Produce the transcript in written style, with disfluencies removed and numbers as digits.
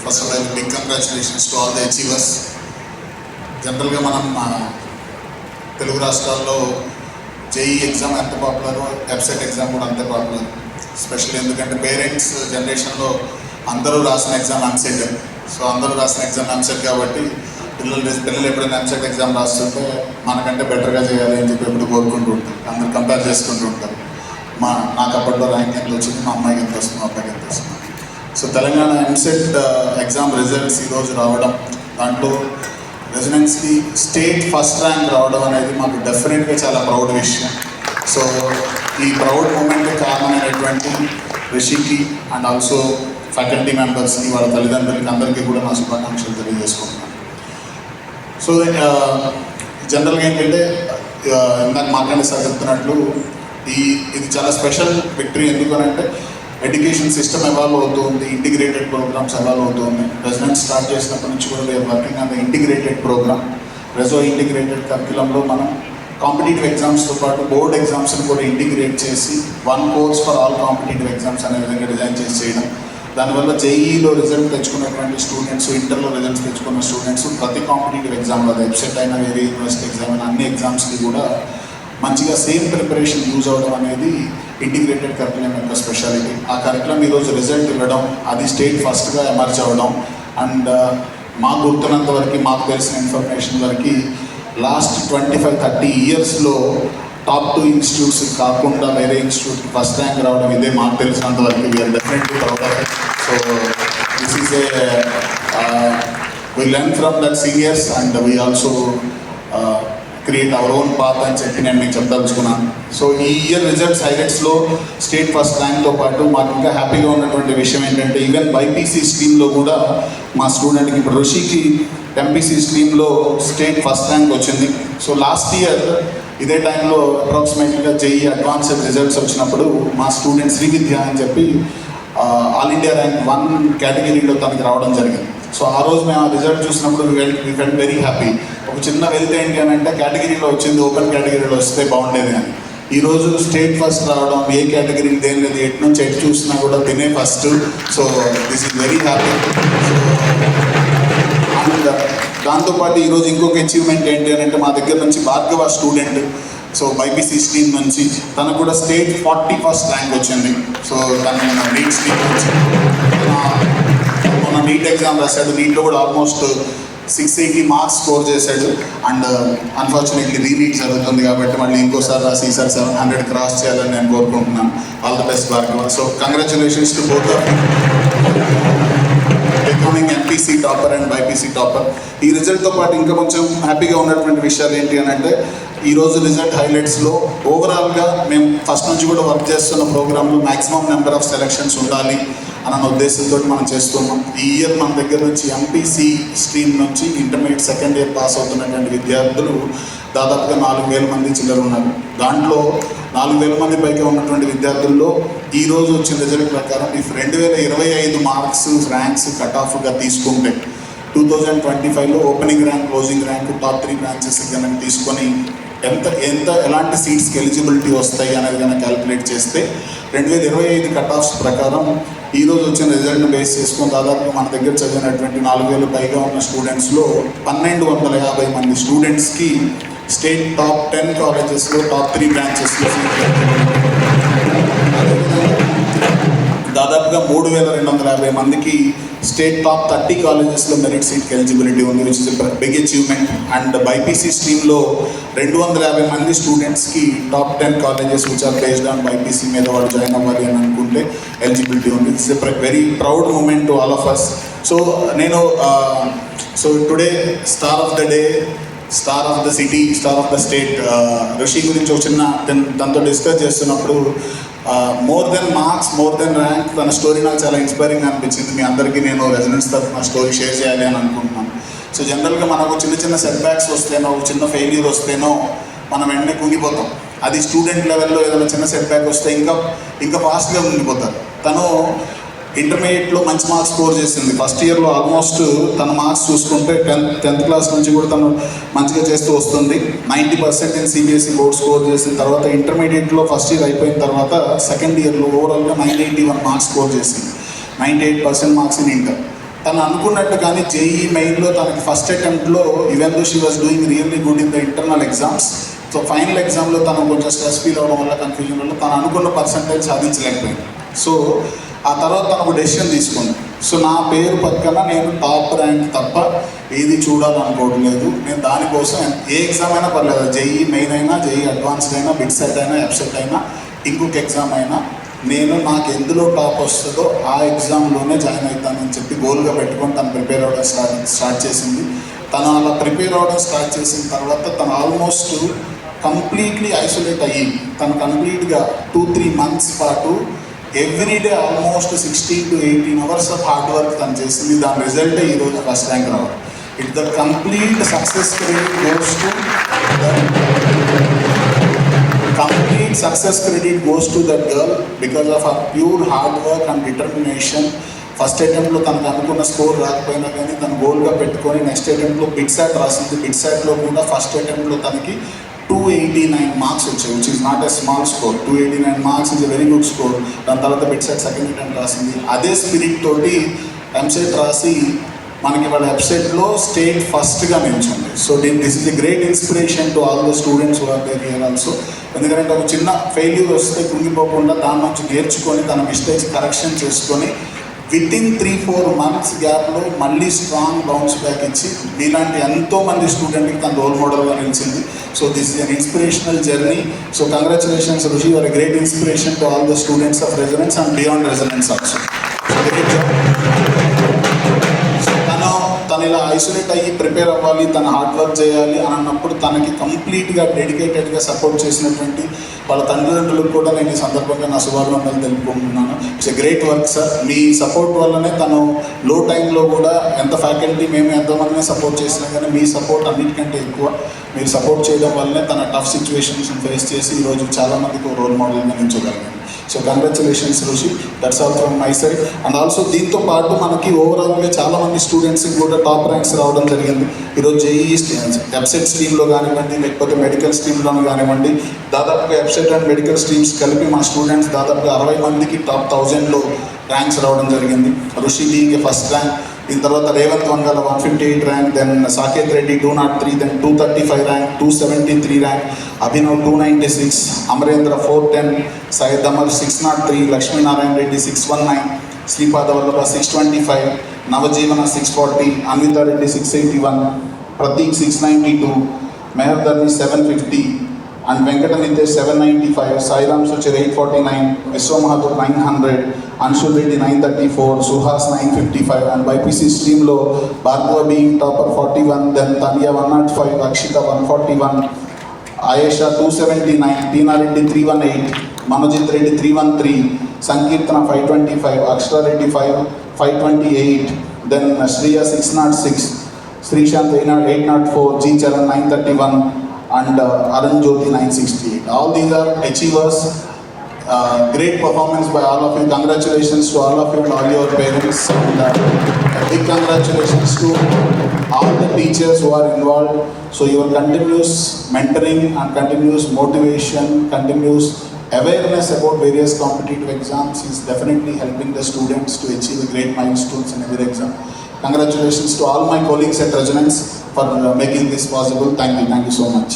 First of all big congratulations to all the achievers. జనరల్గా మనం తెలుగు రాష్ట్రాల్లో జేఈ ఎగ్జామ్ ఎంత పాపులరో వెబ్సైట్ ఎగ్జామ్ కూడా అంతే పాపులర్. స్పెషల్లీ ఎందుకంటే పేరెంట్స్ జనరేషన్లో అందరూ రాసిన ఎగ్జామ్ ఎంసెట్. సో అందరూ రాసిన ఎగ్జామ్ ఎంసెట్ కాబట్టి పిల్లలు ఎప్పుడైనా ఎంసెట్ ఎగ్జామ్ రాస్తుంటే మనకంటే బెటర్గా చేయాలి అని చెప్పి ఎప్పుడు కోరుకుంటూ ఉంటారు. అందరు కంపేర్ చేసుకుంటూ ఉంటారు. నాకు అప్పట్లో ర్యాంక్ ఎంత వచ్చింది, మా అమ్మాయికి ఎంత వస్తుంది, మా అబ్బాయికి ఎంత వస్తుంది. So Telangana EAMCET exam results ఈరోజు రావడం, దాంట్లో రెసిడెన్సీ స్టేట్ ఫస్ట్ ర్యాంక్ రావడం అనేది మాకు డెఫినెట్గా చాలా ప్రౌడ్ విషయం. సో ఈ ప్రౌడ్ మూమెంట్ కారణమైనటువంటి రిషికి అండ్ ఆల్సో ఫ్యాకల్టీ మెంబర్స్కి, వాళ్ళ తల్లిదండ్రులకి అందరికీ కూడా నా శుభాకాంక్షలు తెలియజేసుకుంటున్నాను. సో జనరల్గా ఏంటంటే ఇందాక మాట్లాడే సార్ చెప్తున్నట్లు ఇది చాలా స్పెషల్ విక్టరీ. ఎందుకనంటే ఎడ్యుకేషన్ సిస్టమ్ ఎవాల్వ్ అవుతుంది, ఇంటిగ్రేటెడ్ ప్రోగ్రామ్స్ ఎవాల్వ్ అవుతుంది. రెసిడెంట్ స్టార్ట్ చేసినప్పటి నుంచి కూడా we're working on the integrated program. రెజో ఇంటిగ్రేటెడ్ కరిక్యులంలో మనం కాంపిటేటివ్ ఎగ్జామ్స్తో పాటు బోర్డ్ ఎగ్జామ్స్ని కూడా ఇంటిగ్రేట్ చేసి one course for all competitive exams అనే విధంగా డిజైన్ చేసి చేయడం. దానివల్ల జేఈలో రిజల్ట్ తెచ్చుకున్నటువంటి స్టూడెంట్స్, ఇంటర్లో రిజల్ట్స్ తెచ్చుకున్న స్టూడెంట్స్ ప్రతి కాంపిటేటివ్ ఎగ్జామ్లో, అది వెబ్సైట్ అయినా వేరే యూనివర్సిటీ ఎగ్జామ్ అయినా అన్ని ఎగ్జామ్స్కి కూడా మంచిగా సేమ్ ప్రిపరేషన్ యూజ్ అవ్వడం అనేది ఇంటిగ్రేటెడ్ కరిక్యులం యొక్క స్పెషాలిటీ. ఆ కరిక్యులం ఈరోజు రిజల్ట్ ఇవ్వడం, అది స్టేట్ ఫస్ట్గా ఎమర్జ్ అవ్వడం. అండ్ మాకు గుర్తున్నంత వరకు, మాకు తెలిసిన ఇన్ఫర్మేషన్ వరకు లాస్ట్ 25-30 ఇయర్స్లో టాప్ 2 ఇన్స్టిట్యూట్స్ కాకుండా వేరే ఇన్స్టిట్యూట్కి ఫస్ట్ ర్యాంక్ రావడం ఇదే మాకు తెలిసినంత వరకు. We are definitely proud of it. So this is we learn from that seniors and we also create our own path అని చెప్పి నేను మీకు చెప్పదలుచుకున్నాను. సో ఈ ఇయర్ రిజల్ట్స్ హైలైట్స్లో స్టేట్ ఫస్ట్ ర్యాంక్తో పాటు మాకు ఇంకా హ్యాపీగా ఉన్నటువంటి విషయం ఏంటంటే ఈవెన్ బైపీసీ స్ట్రీమ్లో కూడా మా స్టూడెంట్కి, ఇప్పుడు ఋషికి ఎంపీసీ స్ట్రీమ్లో స్టేట్ ఫస్ట్ ర్యాంక్ వచ్చింది. సో లాస్ట్ ఇయర్ ఇదే టైంలో అప్రాక్సిమేట్గా జేఈ అడ్వాన్స్డ్ రిజల్ట్స్ వచ్చినప్పుడు మా స్టూడెంట్ శ్రీవిద్య అని చెప్పి ఆల్ ఇండియా ర్యాంక్ 1 కేటగిరీలో తనకి రావడం జరిగింది. సో ఆ రోజు మేము ఆ రిజల్ట్ చూసినప్పుడు వి ఫెల్ట్ వెరీ హ్యాపీ. ఒక చిన్న వెళ్తే ఏంటి అని అంటే కేటగిరీలో వచ్చింది, ఓపెన్ కేటగిరీలో వస్తే బాగుండేది అని. ఈరోజు స్టేట్ ఫస్ట్ రావడం, ఏ కేటగిరీ దేని లేదు, ఎటు నుంచి ఎటు చూసినా కూడా తినే first. So this is very happy. And దాంతోపాటు ఈరోజు ఇంకొక అచీవ్మెంట్ ఏంటి అని అంటే మా దగ్గర నుంచి Bhargava student, so BiPC stream నుంచి తనకు కూడా స్టేట్ 41st ర్యాంక్ వచ్చింది. సో తను నీట్ స్ట్రీమ్ నుంచి మొన్న నీట్ ఎగ్జామ్ రాశాడు. నీట్లో కూడా ఆల్మోస్ట్ 680 మార్క్స్ స్కోర్ చేశాడు. అండ్ అన్ఫార్చునేట్లీ రీనీట్ జరుగుతుంది కాబట్టి మళ్ళీ ఇంకోసారి రాసి ఈసారి 700 క్రాస్ చేయాలని నేను కోరుకుంటున్నాను. All the best Bhargava. So congratulations to both of becoming MPC topper and BiPC topper. ఈ రిజల్ట్తో పాటు ఇంకా కొంచెం హ్యాపీగా ఉన్నటువంటి విషయాలు ఏంటి అని అంటే ఈరోజు రిజల్ట్ హైలైట్స్లో ఓవరాల్గా మేము ఫస్ట్ నుంచి కూడా వర్క్ చేస్తున్న ప్రోగ్రాంలో మ్యాక్సిమం నెంబర్ ఆఫ్ సెలక్షన్స్ ఉండాలి అన్న ఉద్దేశంతో మనం చేస్తున్నాం. ఈ ఇయర్ మన దగ్గర నుంచి ఎంపీసీ స్ట్రీమ్ నుంచి ఇంటర్మీడియట్ సెకండ్ ఇయర్ పాస్ అవుతున్నటువంటి విద్యార్థులు దాదాపుగా 4,000 మంది చిల్లర ఉన్నారు. దాంట్లో 4,000 మంది పైగా ఉన్నటువంటి విద్యార్థుల్లో ఈరోజు వచ్చిన రిజల్ట్ ప్రకారం ఈ 2025 మార్క్స్ ర్యాంక్స్ కట్ ఆఫ్గా తీసుకుంటే 2025లో opening rank, closing rank, top 3 branches కనుక తీసుకొని ఎలాంటి సీట్స్కి ఎలిజిబిలిటీ వస్తాయి అనేది కనుక క్యాలిక్యులేట్ చేస్తే 2025 కట్ ఆఫ్స్ ప్రకారం ఈరోజు వచ్చిన రిజల్ట్ని బేస్ చేసుకొని దాదాపు మన దగ్గర చదివినటువంటి 4,000 పైగా ఉన్న స్టూడెంట్స్లో 1,250 మంది స్టూడెంట్స్కి స్టేట్ టాప్ 10 కాలేజెస్లో టాప్ 3 బ్రాంచెస్లో దాదాపుగా 3,250 మందికి స్టేట్ టాప్ 30 కాలేజెస్లో మెరిట్ సీట్కి ఎలిజిబిలిటీ ఉంది, which is big achievement. And BiPC స్ట్రీమ్లో 250 మంది స్టూడెంట్స్కి top 10 colleges which are based on BiPC మీద వాళ్ళు జాయిన్ అవ్వాలి అని అనుకుంటే ఎలిజిబిలిటీ ఉంది. It's a very proud moment to all of us. So నేను today star of the day, star of the city, star of the state Rishi గురించి ఒక చిన్న తనతో డిస్కస్ చేస్తున్నప్పుడు more than marks, more then rank, తన story నాకు చాలా inspiring అనిపించింది. మీ అందరికీ నేను రెసిడెంట్స్ తరఫున నా స్టోరీ షేర్ చేయాలి అని అనుకుంటున్నాను. సో జనరల్గా మనకు చిన్న సెట్ బ్యాక్స్ వస్తేనో, చిన్న ఫెయిల్యూర్ వస్తేనో మనం వెంటనే కుంగిపోతాం. అది స్టూడెంట్ లెవెల్లో ఏదైనా చిన్న సెట్ బ్యాక్ వస్తే ఇంకా ఫాస్ట్గా కుంగిపోతారు. తను ఇంటర్మీడియట్లో మంచి మార్క్స్ స్కోర్ చేసింది. ఫస్ట్ ఇయర్లో ఆల్మోస్ట్ తన మార్క్స్ చూసుకుంటే 10th క్లాస్ నుంచి కూడా తను మంచిగా చేస్తూ వస్తుంది. 90% ఇన్ సిబిఎస్ఈ బోర్డ్ స్కోర్ చేసిన తర్వాత ఇంటర్మీడియట్లో ఫస్ట్ ఇయర్ అయిపోయిన తర్వాత సెకండ్ ఇయర్లో ఓవరాల్గా 981 మార్క్స్ స్కోర్ చేసింది. 98% మార్క్స్ ఇన్ ఇంటర్. తను అనుకున్నట్టు కానీ జేఈ మెయిన్లో తనకి ఫస్ట్ అటెంప్ట్లో even though she was doing really good in the internal exams. So final ఎగ్జామ్లో తను కొంచెం స్ట్రెస్ ఫీల్ అవ్వడం వల్ల, కన్ఫ్యూజన్ వల్ల తను అనుకున్న పర్సంటేజ్ సాధించలేకపోయింది. సో ఆ తర్వాత తను ఒక డెసిషన్ తీసుకుంది. సో నా పేరు పక్కన నేను టాప్ ర్యాంక్ తప్ప ఏది చూడాలనుకోవడం లేదు. నేను దానికోసం ఏ ఎగ్జామ్ అయినా పర్లేదు, జేఈ మెయిన్ అయినా, జేఈ అడ్వాన్స్డ్ అయినా, బిగ్ సెట్ అయినా, ఎఫ్సెట్ అయినా, ఇంకొక ఎగ్జామ్ అయినా, నేను నాకు ఎందులో టాప్ వస్తుందో ఆ ఎగ్జామ్లోనే జాయిన్ అవుతానని చెప్పి గోల్గా పెట్టుకొని తను ప్రిపేర్ అవ్వడం స్టార్ట్ చేసింది. తను అలా ప్రిపేర్ అవ్వడం స్టార్ట్ చేసిన తర్వాత తను ఆల్మోస్ట్ కంప్లీట్లీ ఐసోలేట్ అయ్యి, తను కంప్లీట్గా 2-3 months పాటు everyday almost 16 to 18 hours of hard work తను చేసింది. దాని రిజల్టే ఈరోజు ఫస్ట్ ర్యాంక్ రావడం. It the complete success credit goes to that girl because of her pure hard work and determination. First అటెంప్ట్లో తనకు అనుకున్న స్కోర్ రాకపోయినా కానీ తను గోల్గా పెట్టుకొని నెక్స్ట్ అటెంప్ట్లో బిగ్ సాట్ రాసింది. బిగ్ సాట్లో కూడా ఫస్ట్ అటెంప్ట్లో తనకి 289 marks వచ్చాయి, which is not a small score. 289 marks is a very good score. దాని తర్వాత బిగ్ సాట్ సెకండ్ అటెంప్ట్ రాసింది. అదే స్పిరిట్ తోటి ఎంసెట్ రాసి మనకి వాళ్ళ వెబ్సైట్లో స్టేట్ ఫస్ట్గా నిలిచింది. So this is a great inspiration to all the students who are there here also. ఎందుకంటే ఒక చిన్న ఫెయిల్యూర్ వస్తే కుంగిపోకుండా దాని నుంచి నేర్చుకొని తన మిస్టేక్స్ కరెక్షన్ చేసుకొని వితిన్ 3-4 months గ్యాప్లో మళ్ళీ స్ట్రాంగ్ బౌన్స్ బ్యాక్ ఇచ్చి మీలాంటి ఎంతోమంది స్టూడెంట్కి తన రోల్ మోడల్గా నిలిచింది. So this is an inspirational journey. So congratulations Rishi, your a great inspiration to all the students of residence and beyond residence also. So great job. తను ఇలా ఐసోలేట్ అయ్యి ప్రిపేర్ అవ్వాలి, తన హార్డ్ వర్క్ చేయాలి అని అన్నప్పుడు తనకి కంప్లీట్గా డెడికేటెడ్గా సపోర్ట్ చేసినటువంటి వాళ్ళ తల్లిదండ్రులకు కూడా నేను ఈ సందర్భంగా నా శుభాకాంక్షలు తెలుపుకుంటున్నాను. It's a great work sir. Me support వల్లనే తను లో టైంలో కూడా ఎంత ఫ్యాకల్టీ మేము ఎంతోమందిని సపోర్ట్ చేసినా కానీ మీ సపోర్ట్ అన్నిటికంటే ఎక్కువ మీరు సపోర్ట్ చేయడం వల్లనే తన టఫ్ సిచ్యువేషన్స్ని ఫేస్ చేసి ఈరోజు చాలామందికి రోల్ మోడల్గా నిల్చోగలిగాను. So congratulations Rushi, that's all from my side. And also దీంతో పాటు మనకి ఓవరాల్గా చాలామంది స్టూడెంట్స్కి కూడా టాప్ ర్యాంక్స్ రావడం జరిగింది. ఈరోజు జేఈ వెబ్సైట్ స్ట్రీమ్లో కానివ్వండి, లేకపోతే మెడికల్ స్ట్రీమ్లోనూ కానివ్వండి, దాదాపుగా వెబ్సైట్ అండ్ మెడికల్ స్ట్రీమ్స్ కలిపి మా స్టూడెంట్స్ దాదాపుగా 60 మందికి టాప్ 1000లో ర్యాంక్స్ రావడం జరిగింది. Rushi being a first rank, దీని తర్వాత Revanth Vangala 158 rank, then Saketh Reddy 203, then 235 rank, 273 rank, Abhinav 296, Amarendra 410, Syed Amar 603, Lakshminarayana Reddy 619, Sripada Vallabha 625, Navajeevana 640, Anvitha Reddy 681, Prateek 692, Mehar Dharni 750, and Venkata Nitesh 795, Sairam Suchir 849, Vishwamahathur 900, Anshul Reddy 934, Suhas 955, and BPC stream lo Bhargava being topper 41, then Tanya 105, Akshita 141, Ayesha 279, Tina Reddy 318, Manojit Reddy 313, Sankirtana 525, Akshara Reddy 528, then Shriya 606, Srishant 804, G Charan 931, and Arun Jyoti 968. All these are achievers. Great performance by all of you. Congratulations to all of you and all your parents. And a big congratulations to all the teachers who are involved. So your continuous mentoring and continuous motivation, continuous awareness about various competitive exams is definitely helping the students to achieve great milestones in every exam. Congratulations to all my colleagues at Resonance for making this possible. Thank you so much.